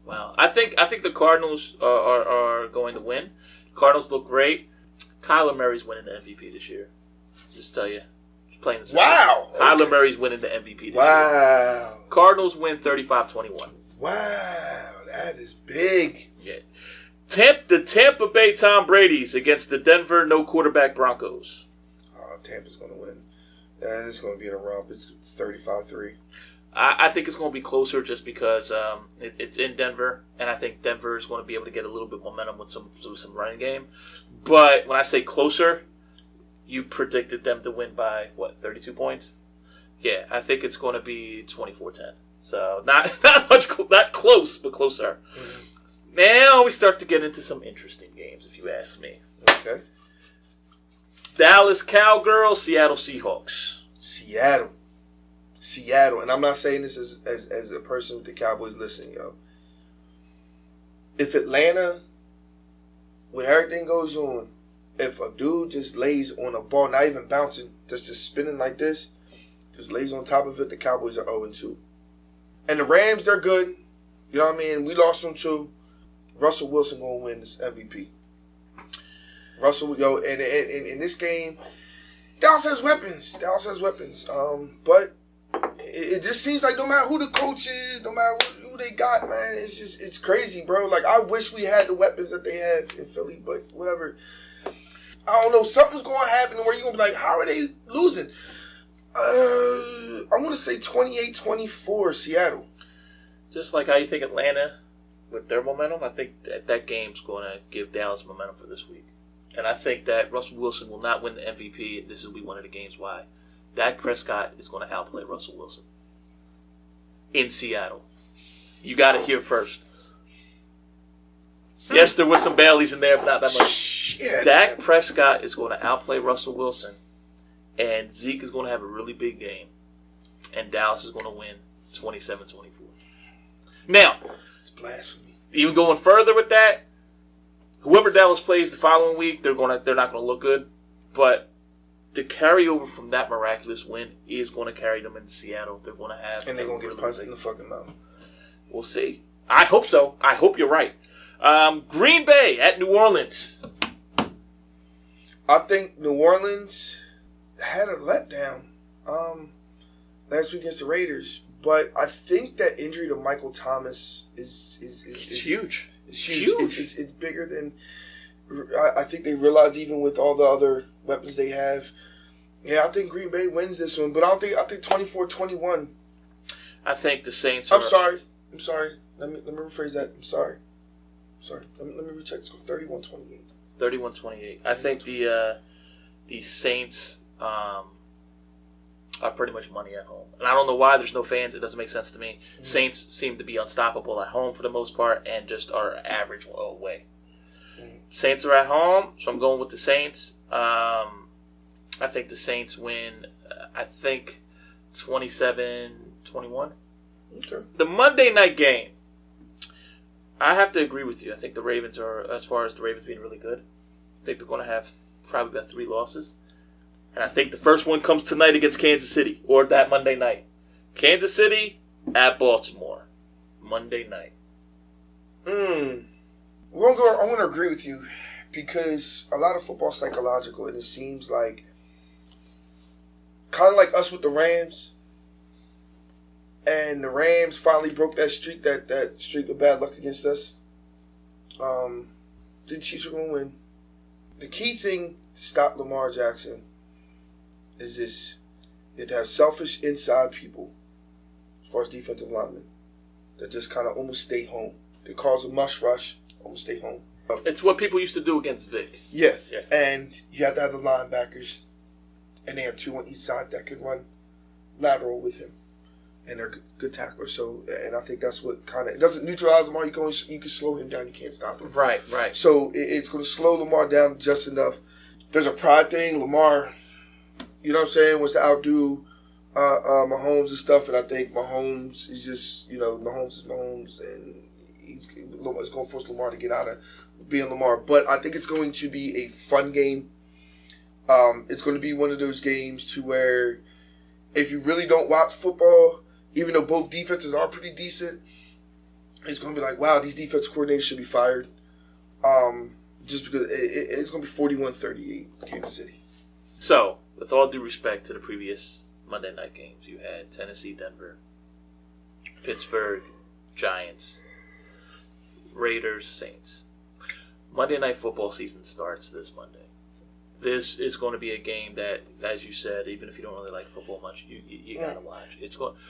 Wow, I think the Cardinals are going to win. Cardinals look great. Kyler Murray's winning the MVP this year. Just tell you. Just plain and simple. Wow. Kyler Murray's winning the MVP this year. Wow. Cardinals win 35-21. Wow, that is big. Yeah. The Tampa Bay Tom Brady's against the Denver no quarterback Broncos. Tampa's going to win. And it's going to be in a romp. It's 35-3. I think it's going to be closer just because it's in Denver, and I think Denver is going to be able to get a little bit momentum with some running game. But when I say closer, you predicted them to win by, 32 points? Yeah, I think it's going to be 24-10. So not close, but closer. Mm-hmm. Now we start to get into some interesting games, if you ask me. Okay. Dallas Cowgirls, Seattle Seahawks. Seattle, and I'm not saying this as a person with the Cowboys listening, yo. If Atlanta, when everything goes on, if a dude just lays on a ball, not even bouncing, just spinning like this, just lays on top of it, the Cowboys are 0-2. And the Rams, they're good. You know what I mean? We lost them too. Russell Wilson gonna win this MVP. Russell, yo, and in this game, Dallas has weapons. But it just seems like no matter who the coach is, no matter who they got, man, it's crazy, bro. Like, I wish we had the weapons that they have in Philly, but whatever. I don't know. Something's going to happen where you're going to be like, how are they losing? I want to say 28-24 Seattle. Just like how you think Atlanta with their momentum, I think that game's going to give Dallas momentum for this week. And I think that Russell Wilson will not win the MVP. This will be one of the games why. Dak Prescott is going to outplay Russell Wilson in Seattle. You got it here first. Yes, there was some Baileys in there, but not that much. Shit. Dak Prescott is going to outplay Russell Wilson, and Zeke is going to have a really big game, and Dallas is going to win 27-24. Now, it's blasphemy. Even going further with that, whoever Dallas plays the following week, they're not going to look good, but the carryover from that miraculous win is going to carry them into Seattle. They're going to have... And they're going to get punched in the fucking mouth. We'll see. I hope so. I hope you're right. Green Bay at New Orleans. I think New Orleans had a letdown last week against the Raiders. But I think that injury to Michael Thomas is huge. It's huge. It's bigger than... I think they realize even with all the other weapons they have. Yeah, I think Green Bay wins this one, but I think 24-21. I think the Saints are... I'm sorry. Let me rephrase that. I'm sorry. Let me recheck this. 31-28. 31-28. I think the Saints are pretty much money at home. And I don't know why there's no fans. It doesn't make sense to me. Mm-hmm. Saints seem to be unstoppable at home for the most part and just are average away. Mm-hmm. Saints are at home, so I'm going with the Saints. I think the Saints win, 27-21. Okay. The Monday night game, I have to agree with you. I think the Ravens are, as far as the Ravens being really good, I think they're going to have probably about 3 losses. And I think the first one comes tonight against Kansas City, or that Monday night. Kansas City at Baltimore, Monday night. I'm going to agree with you because a lot of football is psychological, and it seems like kind of like us with the Rams. And the Rams finally broke that streak, that streak of bad luck against us. The Chiefs are going to win. The key thing to stop Lamar Jackson is this. You have to have selfish inside people, as far as defensive linemen, that just kind of almost stay home. They cause a mush rush, almost stay home. It's what people used to do against Vic. Yeah. And you have to have the linebackers, and they have two on each side that can run lateral with him. And they're good tacklers. So, and I think that's what kind of, it doesn't neutralize Lamar. You can slow him down. You can't stop him. Right. So it's going to slow Lamar down just enough. There's a pride thing. Lamar, you know what I'm saying, wants to outdo Mahomes and stuff. And I think Mahomes is just, Mahomes is Mahomes. And it's going to force Lamar to get out of being Lamar. But I think it's going to be a fun game. It's going to be one of those games to where if you really don't watch football, even though both defenses are pretty decent, it's going to be like, wow, these defense coordinators should be fired. Just because it's going to be 41-38 Kansas City. So, with all due respect to the previous Monday night games, you had Tennessee, Denver, Pittsburgh, Giants, Raiders, Saints. Monday night football season starts this Monday. This is going to be a game that, as you said, even if you don't really like football much, you got to watch.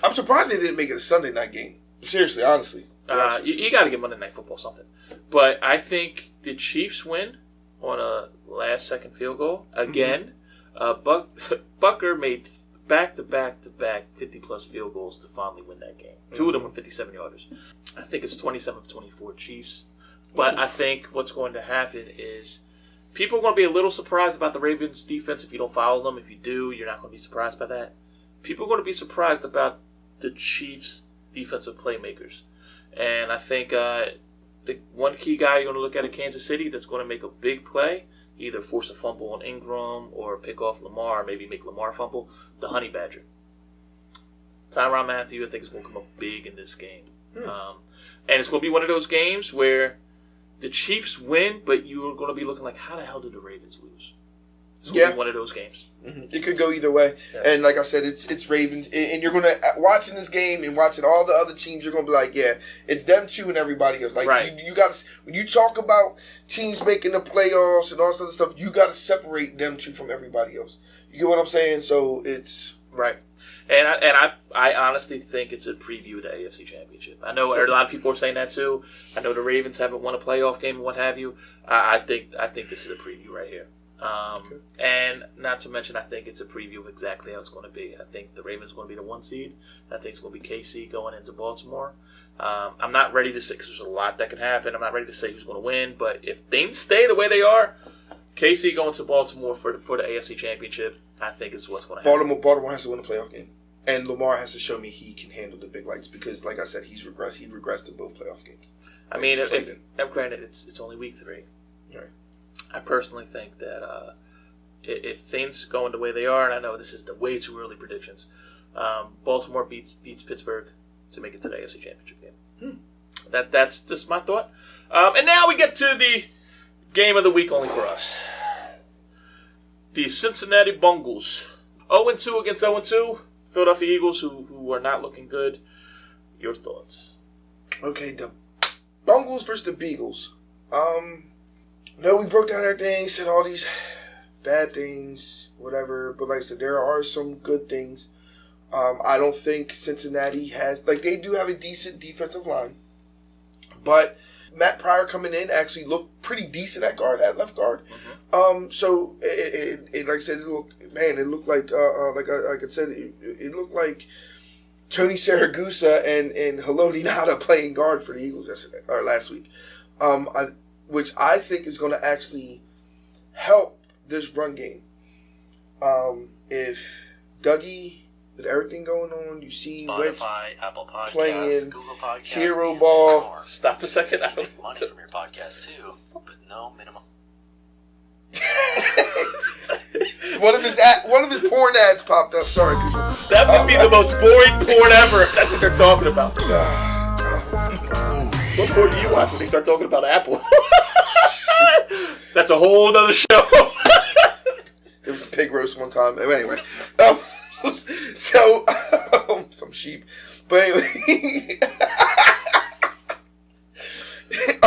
I'm surprised they didn't make it a Sunday night game. Seriously, honestly. You got to give Monday Night Football something. But I think the Chiefs win on a last-second field goal. Again, Bucker made back-to-back 50-plus field goals to finally win that game. Two of them were 57-yarders. I think it's 27 of 24 Chiefs. But I think what's going to happen is people are going to be a little surprised about the Ravens' defense if you don't follow them. If you do, you're not going to be surprised by that. People are going to be surprised about the Chiefs' defensive playmakers. And I think the one key guy you're going to look at Kansas City that's going to make a big play, either force a fumble on Ingram or pick off Lamar, maybe make Lamar fumble, the Honey Badger. Tyrann Mathieu, I think, is going to come up big in this game. And it's going to be one of those games where the Chiefs win, but you're going to be looking like, how the hell did the Ravens lose? It's going to be one of those games. It could go either way. Yeah. And like I said, it's Ravens. And you're going to, watching this game and watching all the other teams, you're going to be like, yeah, it's them two and everybody else. Like, you got to, when you talk about teams making the playoffs and all this other stuff, you got to separate them two from everybody else. You get what I'm saying? So it's... Right. And I honestly think it's a preview of the AFC Championship. I know a lot of people are saying that too. I know the Ravens haven't won a playoff game and what have you. I think this is a preview right here. And not to mention, I think it's a preview of exactly how it's going to be. I think the Ravens are going to be the 1 seed. I think it's going to be KC going into Baltimore. I'm not ready to say, because there's a lot that can happen. I'm not ready to say who's going to win. But if things stay the way they are, KC going to Baltimore for the AFC Championship, I think is what's going to happen. Baltimore has to win a playoff game. And Lamar has to show me he can handle the big lights because, like I said, he regressed in both playoff games. I mean, granted, it's only week 3. Right. I personally think that if things go in the way they are, and I know this is the way too early predictions, Baltimore beats Pittsburgh to make it to the AFC Championship game. That's just my thought. And now we get to the game of the week only for us. The Cincinnati Bengals. 0-2 against 0-2. Philadelphia Eagles, who are not looking good. Your thoughts? Okay, the Bengals versus the Beagles. No, we broke down everything, said all these bad things, whatever. But like I said, there are some good things. I don't think Cincinnati has... they do have a decent defensive line. But Matt Pryor coming in actually looked pretty decent at left guard. So, it like I said, it looked like, like I said, it looked like Tony Saragusa and Haloti Ngata playing guard for the Eagles last week. Which I think is going to actually help this run game. If Dougie, with everything going on, you see Wentz Apple Podcasts, playing Google Podcasts, hero ball. Stop a second. You can make money from your podcast too, with no minimum. One of his porn ads popped up. Sorry, people. That would be the most boring porn ever. That's what they're talking about. What sport do you watch when they start talking about Apple? That's a whole other show. It was a pig roast one time. Anyway, some sheep. But anyway.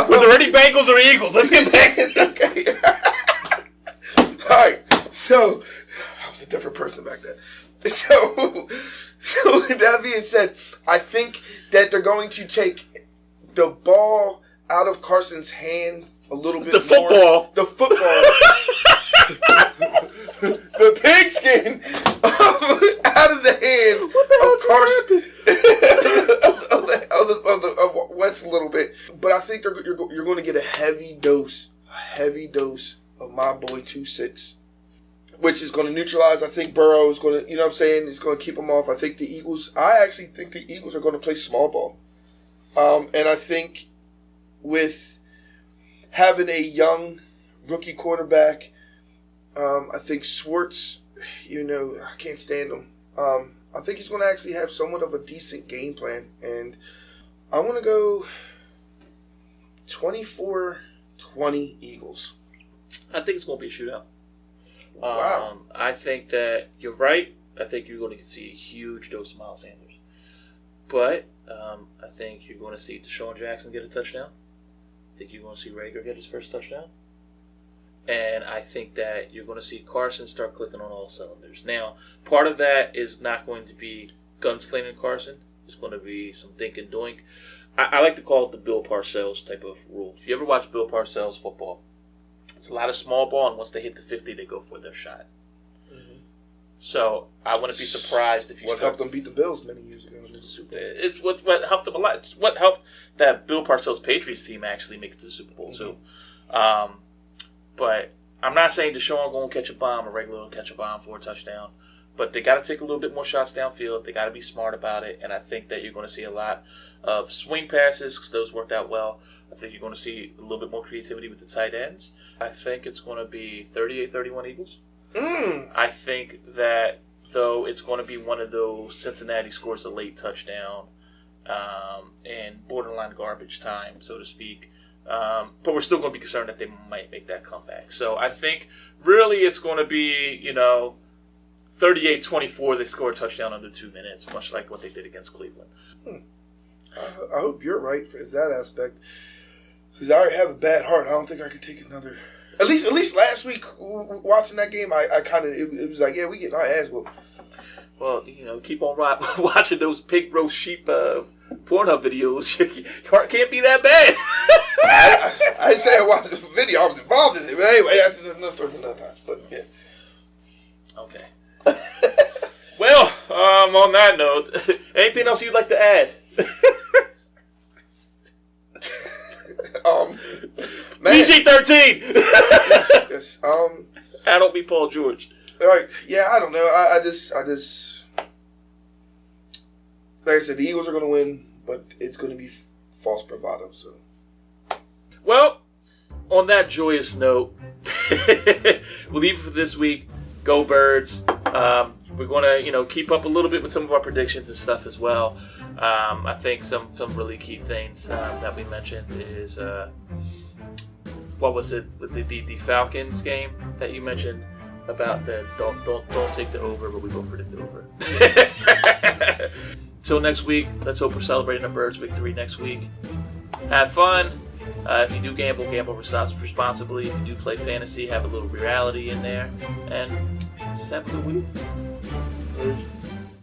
Were there any Bengals or Eagles? Let's get back to this. Okay. Alright, so I was a different person back then. So with that being said, I think that they're going to take the ball out of Carson's hand a little bit more. The football. The pigskin out of the hands of Carson. of Wentz a little bit. But I think you're going to get a heavy dose of my boy 2-6. Which is going to neutralize. I think Burrow is going to, you know what I'm saying, is going to keep him off. I actually think the Eagles are going to play small ball. And I think with having a young rookie quarterback, I think Schwartz, I can't stand him. I think he's going to actually have somewhat of a decent game plan. And I'm going to go 24-20 Eagles. I think it's going to be a shootout. Wow. I think that you're right. I think you're going to see a huge dose of Miles Sanders. But I think you're going to see Deshaun Jackson get a touchdown. I think you're going to see Rager get his first touchdown. And I think that you're going to see Carson start clicking on all cylinders. Now, part of that is not going to be gunslinging Carson. It's going to be some dink and doink. I like to call it the Bill Parcells type of rule. If you ever watch Bill Parcells football, it's a lot of small ball, and once they hit the 50, they go for their shot. Mm-hmm. So I wouldn't be surprised if you. What helped them beat the Bills many years ago in the Super Bowl? It's what helped them a lot. It's what helped that Bill Parcells Patriots team actually make it to the Super Bowl too. But I'm not saying Deshaun going to catch a bomb or regular will catch a bomb for a touchdown. But they got to take a little bit more shots downfield. They got to be smart about it, and I think that you're going to see a lot of swing passes because those worked out well. I think you're going to see a little bit more creativity with the tight ends. I think it's going to be 38-31 Eagles. I think that, though, it's going to be one of those Cincinnati scores a late touchdown and borderline garbage time, so to speak. But we're still going to be concerned that they might make that comeback. So I think really it's going to be, 38-24, they score a touchdown under 2 minutes, much like what they did against Cleveland. I hope you're right for that aspect. Because I already have a bad heart. I don't think I could take another. At least last week, watching that game, I kind of, it was like, yeah, we getting our ass whooped. Well, keep on watching those pig roast sheep Pornhub videos. Your heart can't be that bad. I didn't say I watched the video. I was involved in it. But anyway, that's another story for another time. But, yeah. Okay. Well, on that note, anything else you'd like to add? PG-13. Yes. Adult be Paul George. All right. Yeah, I don't know. I just, like I said, the Eagles are going to win, but it's going to be false bravado. So. Well, on that joyous note, we'll leave it for this week. Go Birds. We're going to, keep up a little bit with some of our predictions and stuff as well. I think some really key things that we mentioned is, what was it with the Falcons game that you mentioned about the don't take the over, but we both predict the over. Till next week, let's hope we're celebrating a Birds victory next week. Have fun. If you do gamble responsibly. If you do play fantasy, have a little reality in there. And just have a good week.